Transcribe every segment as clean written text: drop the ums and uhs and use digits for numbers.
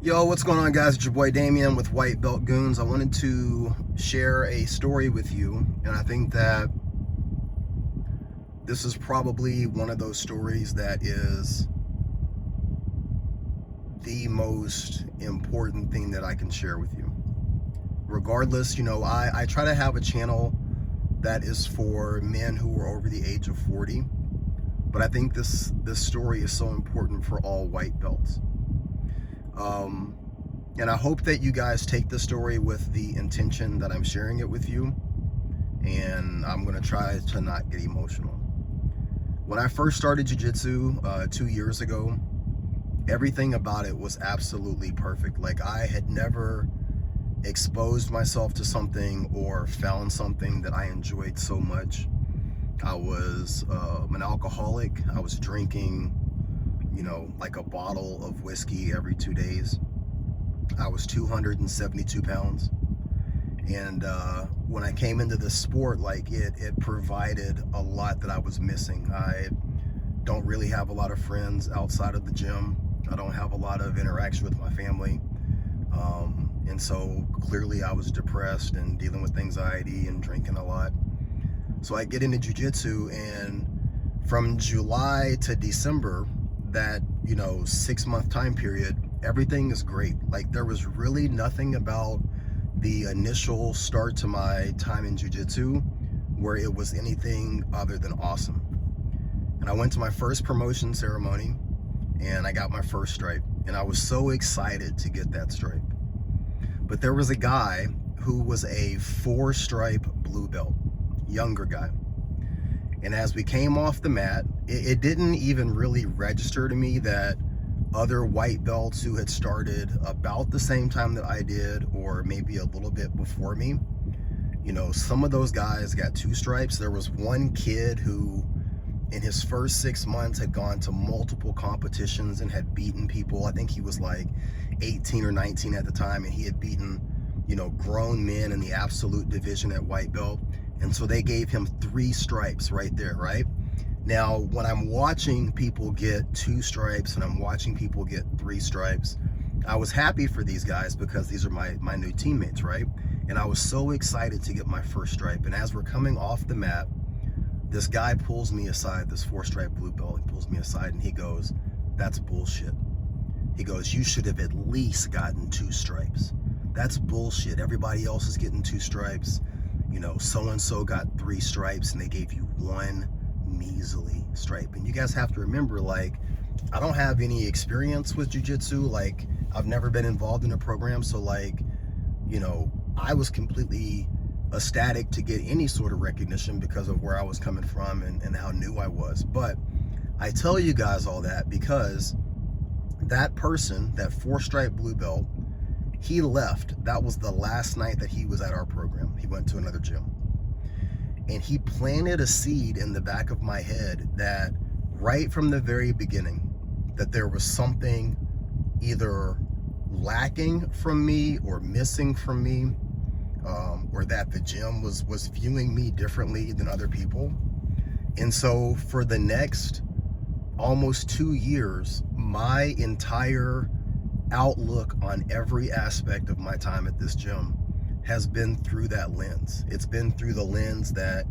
Yo, what's going on, guys? It's your boy Damien with White Belt Goons. I wanted to share a story with you, and I think that this is probably one of those stories that is the most important thing that I can share with you. Regardless, I try to have a channel that is for men who are over the age of 40, but I think this story is so important for all white belts. And I hope that you guys take the story with the intention that I'm sharing it with you, and I'm gonna try to not get emotional. When I first started jiu-jitsu 2 years ago, everything about it was absolutely perfect. Like, I had never exposed myself to something or found something that I enjoyed so much. I was an alcoholic. I was drinking, like a bottle of whiskey every 2 days. I was 272 pounds. And when I came into this sport, like it provided a lot that I was missing. I don't really have a lot of friends outside of the gym. I don't have a lot of interaction with my family. And so clearly I was depressed and dealing with anxiety and drinking a lot. So I get into jiu-jitsu, and from July to December, that 6-month time period, everything is great. Like, there was really nothing about the initial start to my time in jiu-jitsu where it was anything other than awesome. And I went to my first promotion ceremony and I got my first stripe, and I was so excited to get that stripe. But there was a guy who was a 4-stripe blue belt, younger guy. And as we came off the mat, it didn't even really register to me that other white belts who had started about the same time that I did, or maybe a little bit before me, some of those guys got 2 stripes. There was one kid who in his first 6 months had gone to multiple competitions and had beaten people. I think he was like 18 or 19 at the time, and he had beaten grown men in the absolute division at white belt. And so they gave him 3 stripes right there, right? Now, when I'm watching people get 2 stripes and I'm watching people get 3 stripes, I was happy for these guys because these are my new teammates, right? And I was so excited to get my first stripe. And as we're coming off the mat, this guy pulls me aside, this 4-stripe blue belt. He pulls me aside and he goes, "That's bullshit." He goes, "You should have at least gotten 2 stripes. That's bullshit. Everybody else is getting 2 stripes. So-and-so got 3 stripes and they gave you 1 measly stripe." And you guys have to remember, like, I don't have any experience with jiu-jitsu. Like, I've never been involved in a program. So, like, I was completely ecstatic to get any sort of recognition because of where I was coming from and how new I was. But I tell you guys all that because that person, that 4-stripe blue belt, he left. That was the last night that he was at our program. He went to another gym. And he planted a seed in the back of my head that right from the very beginning, that there was something either lacking from me or missing from me, or that the gym was viewing me differently than other people. And so for the next almost 2 years, my entire outlook on every aspect of my time at this gym has been through that lens. It's been through the lens that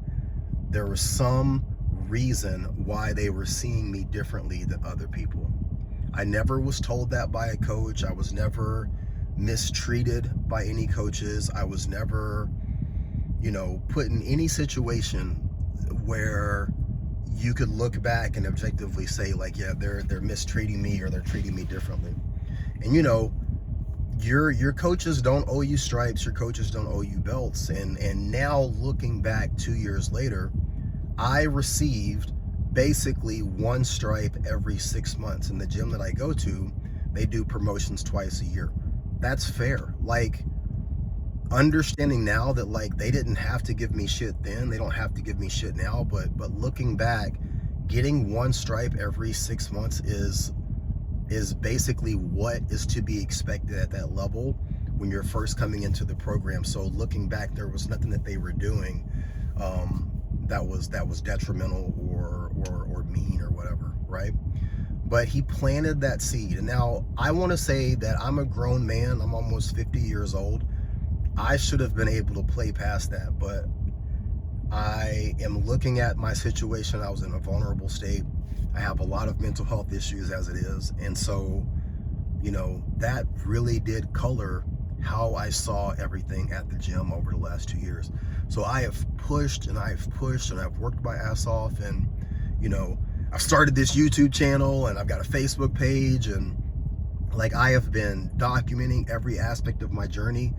there was some reason why they were seeing me differently than other people. I never was told that by a coach. I was never mistreated by any coaches. I was never, put in any situation where you could look back and objectively say, like, yeah, they're mistreating me or they're treating me differently. And your coaches don't owe you stripes, your coaches don't owe you belts. And now looking back 2 years later, I received basically 1 stripe every 6 months. In the gym that I go to, they do promotions twice a year. That's fair. Like, understanding now that, like, they didn't have to give me shit then, they don't have to give me shit now, but looking back, getting 1 stripe every 6 months is basically what is to be expected at that level when you're first coming into the program. So looking back, there was nothing that they were doing that was detrimental or mean or whatever, right? but he planted that seed. And now I want to say that I'm a grown man. I'm almost 50 years old. I should have been able to play past that, but I am looking at my situation. I was in a vulnerable state. I have a lot of mental health issues as it is. And so, you know, that really did color how I saw everything at the gym over the last 2 years. So I have pushed and I've pushed and I've worked my ass off, and, you know, I've started this YouTube channel and I've got a Facebook page, and like I have been documenting every aspect of my journey,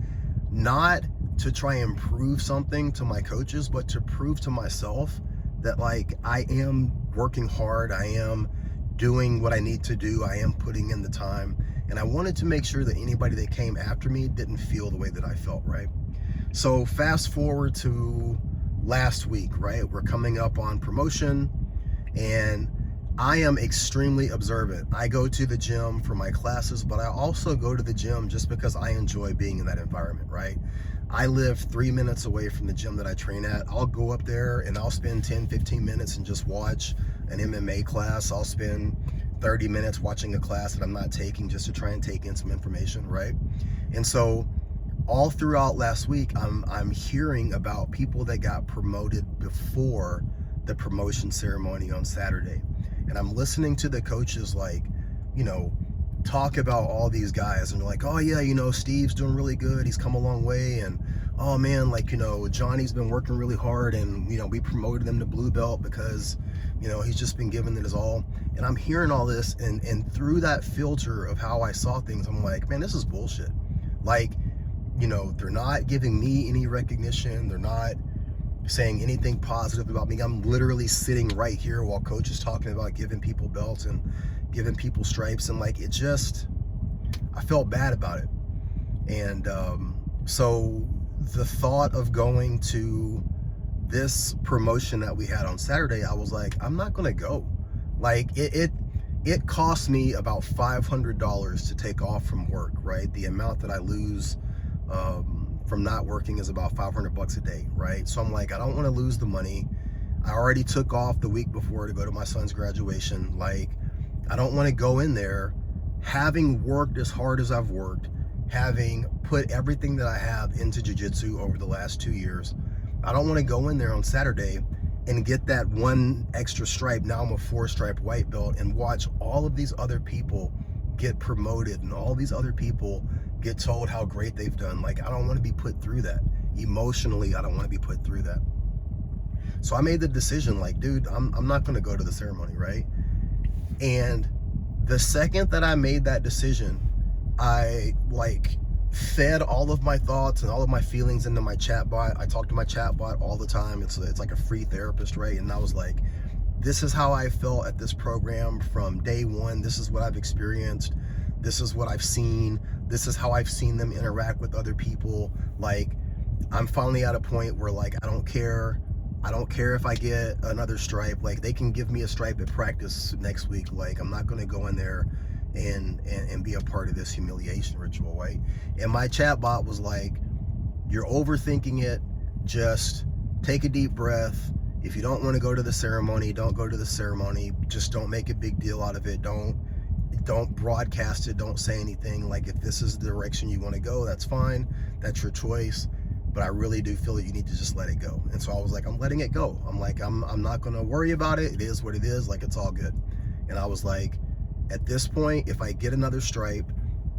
not to try and prove something to my coaches, but to prove to myself that like I am working hard, I am doing what I need to do, I am putting in the time. And I wanted to make sure that anybody that came after me didn't feel the way that I felt, right? So fast forward to last week, right? We're coming up on promotion, and I am extremely observant. I go to the gym for my classes, but I also go to the gym just because I enjoy being in that environment, right? I live 3 minutes away from the gym that I train at. I'll go up there and I'll spend 10, 15 minutes and just watch an MMA class. I'll spend 30 minutes watching a class that I'm not taking just to try and take in some information, right? And so all throughout last week, I'm hearing about people that got promoted before the promotion ceremony on Saturday. And I'm listening to the coaches, like, you know, talk about all these guys, and they're like, oh yeah, you know, Steve's doing really good, he's come a long way, and oh man, like, you know, Johnny's been working really hard, and, you know, we promoted him to blue belt because, you know, he's just been giving it his all. And I'm hearing all this, and through that filter of how I saw things, I'm like, man, this is bullshit. Like, you know, they're not giving me any recognition, they're not saying anything positive about me. I'm literally sitting right here while coach is talking about giving people belts and giving people stripes, and like, it just, I felt bad about it. And so the thought of going to this promotion that we had on Saturday, I was like, I'm not gonna go. Like, it cost me about $500 to take off from work, right? The amount that I lose from not working is about $500 a day, right? So I'm like, I don't want to lose the money. I already took off the week before to go to my son's graduation. Like, I don't want to go in there having worked as hard as I've worked, having put everything that I have into jiu-jitsu over the last 2 years. I don't want to go in there on Saturday and get that one extra stripe. Now I'm a 4-stripe white belt, and watch all of these other people get promoted and all these other people get told how great they've done. Like, I don't want to be put through that. Emotionally, I don't want to be put through that. So I made the decision, like, dude, I'm not going to go to the ceremony, right? And the second that I made that decision, I like fed all of my thoughts and all of my feelings into my chat bot. I talk to my chat bot all the time. It's like a free therapist, right? And I was like, this is how I felt at this program from day one. This is what I've experienced. This is what I've seen. This is how I've seen them interact with other people. Like, I'm finally at a point where, like, I don't care if I get another stripe. Like, they can give me a stripe at practice next week. Like, I'm not going to go in there and be a part of this humiliation ritual, right? And my chat bot was like, you're overthinking it. Just take a deep breath. If you don't want to go to the ceremony, don't go to the ceremony. Just don't make a big deal out of it. Don't broadcast it. Don't say anything. Like, if this is the direction you want to go, that's fine. That's your choice. But I really do feel that you need to just let it go. And so I was like, I'm letting it go. I'm like, I'm not going to worry about it. It is what it is. Like, it's all good. And I was like, at this point, if I get another stripe,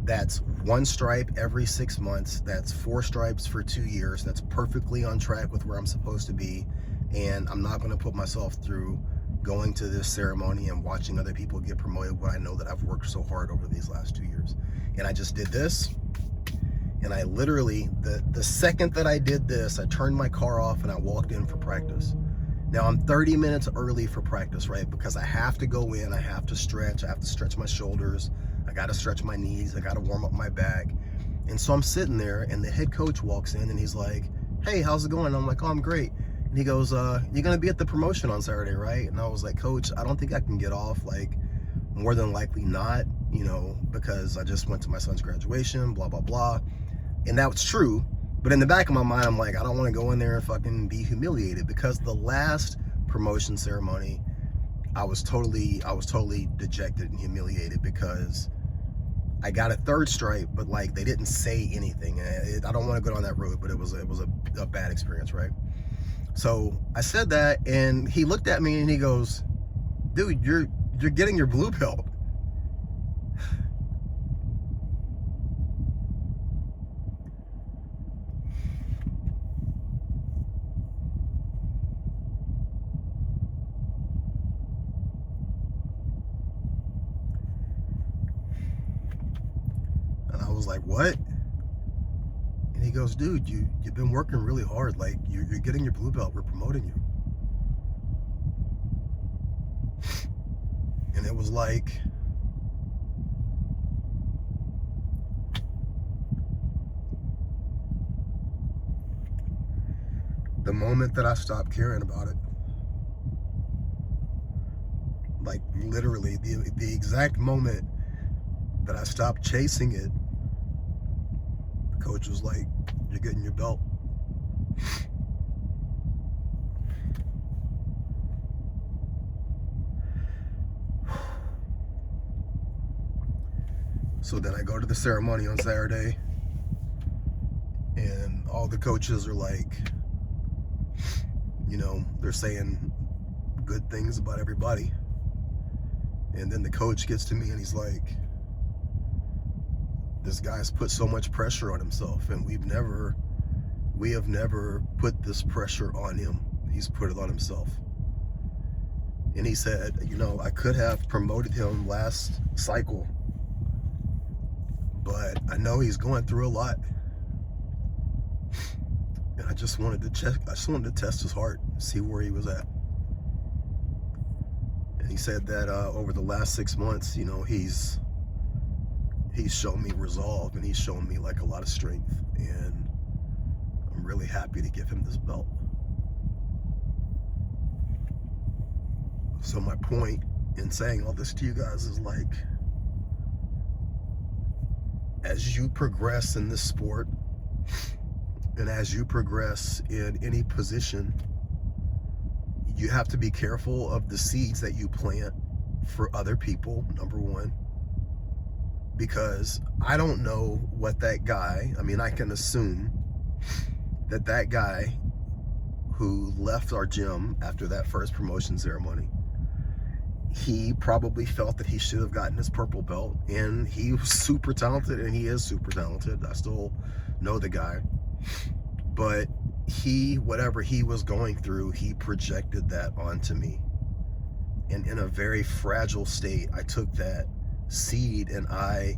that's 1 stripe every 6 months. That's 4 stripes for 2 years. That's perfectly on track with where I'm supposed to be. And I'm not going to put myself through going to this ceremony and watching other people get promoted when I know that I've worked so hard over these last 2 years. And I just did this. And I literally, the second that I did this, I turned my car off and I walked in for practice. Now I'm 30 minutes early for practice, right? Because I have to go in, I have to stretch my shoulders, I got to stretch my knees, I got to warm up my back. And so I'm sitting there, and the head coach walks in and he's like, hey, how's it going? I'm like, oh, I'm great. And he goes, you're going to be at the promotion on Saturday, right? And I was like, coach, I don't think I can get off. Like, more than likely not, you know, because I just went to my son's graduation, blah, blah, blah. And that was true. But in the back of my mind, I'm like, I don't want to go in there and fucking be humiliated, because the last promotion ceremony, I was totally dejected and humiliated because I got a third stripe, but like they didn't say anything. I don't want to go down that road, but it was a bad experience, right? So I said that, and he looked at me and he goes, "Dude, you're getting your blue belt." And I was like, "What?" And he goes, "Dude, you've been working really hard. Like you're getting your blue belt. We're promoting you." And it was like, the moment that I stopped caring about it, like literally the exact moment that I stopped chasing it, the coach was like, "You're getting your belt." So then I go to the ceremony on Saturday, and all the coaches are like, they're saying good things about everybody. And then the coach gets to me and he's like, "This guy's put so much pressure on himself, and we have never put this pressure on him. He's put it on himself." And he said, "I could have promoted him last cycle, but I know he's going through a lot. And I just wanted to test his heart, see where he was at." And he said that over the last 6 months, he's shown me resolve, and he's shown me like a lot of strength, and I'm really happy to give him this belt. So my point in saying all this to you guys is like, as you progress in this sport, and as you progress in any position, you have to be careful of the seeds that you plant for other people, number one. Because I don't know what that guy, I can assume that guy who left our gym after that first promotion ceremony, he probably felt that he should have gotten his purple belt, and he was super talented, and he is super talented. I still know the guy, but whatever he was going through, he projected that onto me. And in a very fragile state, I took that seed and I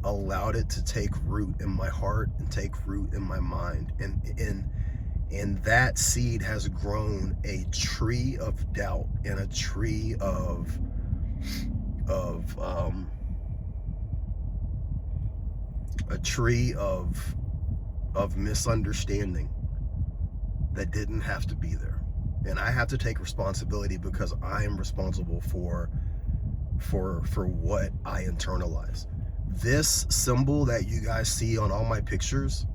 allowed it to take root in my heart and take root in my mind, and that seed has grown a tree of doubt and a tree of misunderstanding that didn't have to be there. And I have to take responsibility, because I am responsible for what I internalize. This symbol that you guys see on all my pictures,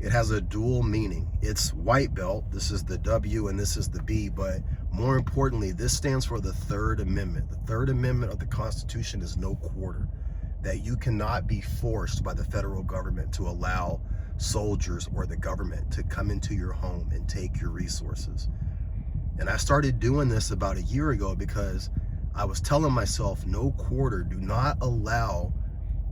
it has a dual meaning. It's white belt, this is the W and this is the B, but more importantly, this stands for the Third Amendment. The Third Amendment of the Constitution is no quarter, that you cannot be forced by the federal government to allow soldiers or the government to come into your home and take your resources. And I started doing this about a year ago because I was telling myself, no quarter, do not allow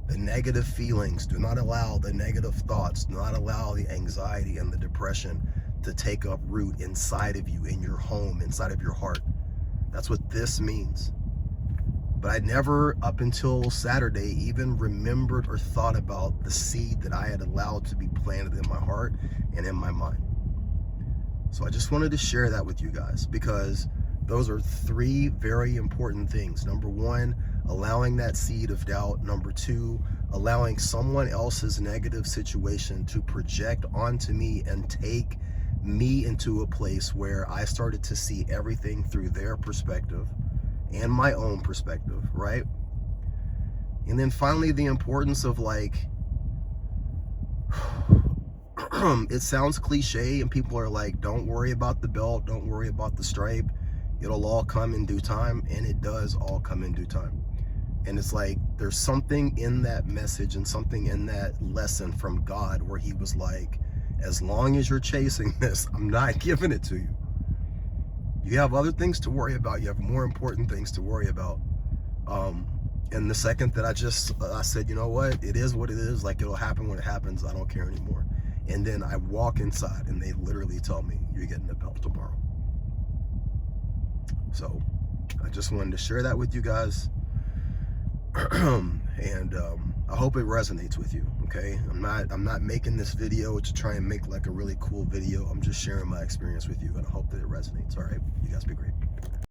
the negative feelings, do not allow the negative thoughts, do not allow the anxiety and the depression to take up root inside of you, in your home, inside of your heart. That's what this means. But I never, up until Saturday, even remembered or thought about the seed that I had allowed to be planted in my heart and in my mind. So I just wanted to share that with you guys, because those are three very important things. Number one, allowing that seed of doubt. Number two, allowing someone else's negative situation to project onto me and take me into a place where I started to see everything through their perspective and my own perspective, right? And then finally, the importance of like, it sounds cliche and people are like, don't worry about the belt, don't worry about the stripe. It'll all come in due time, and it does all come in due time. And it's like there's something in that message and something in that lesson from God where he was like, as long as you're chasing this, I'm not giving it to you. You have other things to worry about. You have more important things to worry about. And the second that I said, you know what, it is what it is, like it'll happen when it happens, I don't care anymore. And then I walk inside and they literally tell me, you're getting the belt tomorrow. So I just wanted to share that with you guys. And I hope it resonates with you. Okay, I'm not making this video to try and make like a really cool video. I'm just sharing my experience with you, and I hope that it resonates. All right, you guys be great.